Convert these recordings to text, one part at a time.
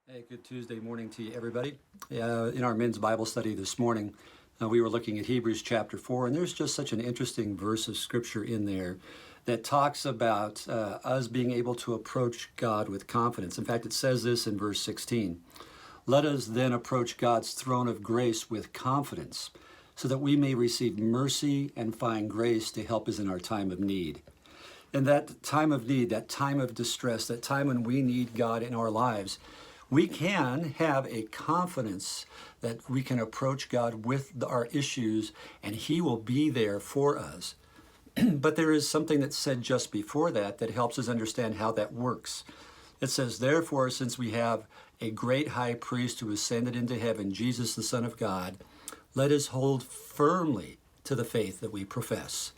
Hey, good Tuesday morning to you, everybody. In our men's Bible study this morning, we were looking at Hebrews chapter 4, and there's just such an interesting verse of scripture in there that talks about us being able to approach God with confidence. In fact, it says this in verse 16. Let us then approach God's throne of grace with confidence, so that we may receive mercy and find grace to help us in our time of need. In that time of need, that time of distress, that time when we need God in our lives, we can have a confidence that we can approach God with our issues and He will be there for us. But there is something that's said just before that that helps us understand how that works. It says, therefore, since we have a great high priest who ascended into heaven, Jesus the Son of God, let us hold firmly to the faith that we profess.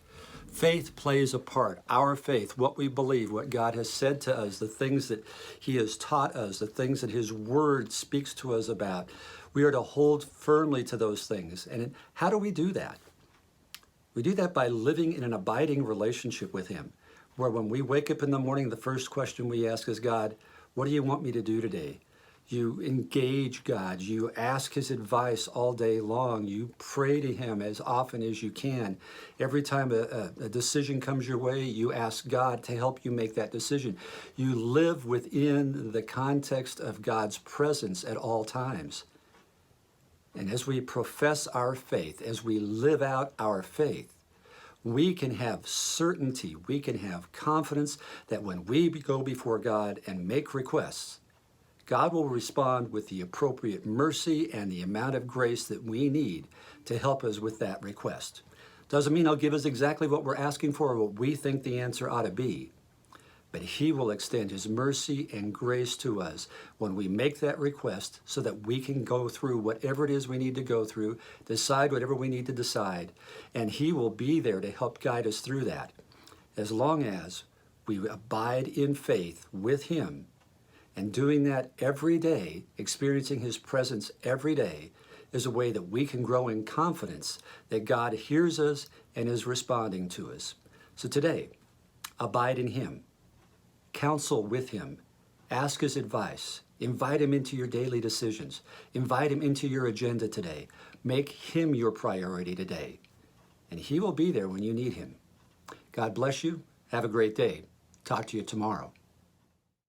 Faith plays a part. Our faith, what we believe, what God has said to us, the things that He has taught us, the things that His Word speaks to us about. We are to hold firmly to those things. And how do we do that? We do that by living in an abiding relationship with Him, where when we wake up in the morning, the first question we ask is, God, what do you want me to do today? You engage God. You ask His advice all day long. You pray to Him as often as you can. Every time a decision comes your way, you ask God to help you make that decision. You live within the context of God's presence at all times. And as we profess our faith, as we live out our faith, we can have certainty, we can have confidence that when we go before God and make requests, God will respond with the appropriate mercy and the amount of grace that we need to help us with that request. Doesn't mean He'll give us exactly what we're asking for or what we think the answer ought to be, but He will extend His mercy and grace to us when we make that request so that we can go through whatever it is we need to go through, decide whatever we need to decide, and He will be there to help guide us through that. As long as we abide in faith with Him, and doing that every day, experiencing His presence every day, is a way that we can grow in confidence that God hears us and is responding to us. So today, abide in Him, counsel with Him, ask His advice, invite Him into your daily decisions, invite Him into your agenda today. Make Him your priority today, and He will be there when you need Him. God bless you. Have a great day. Talk to you tomorrow.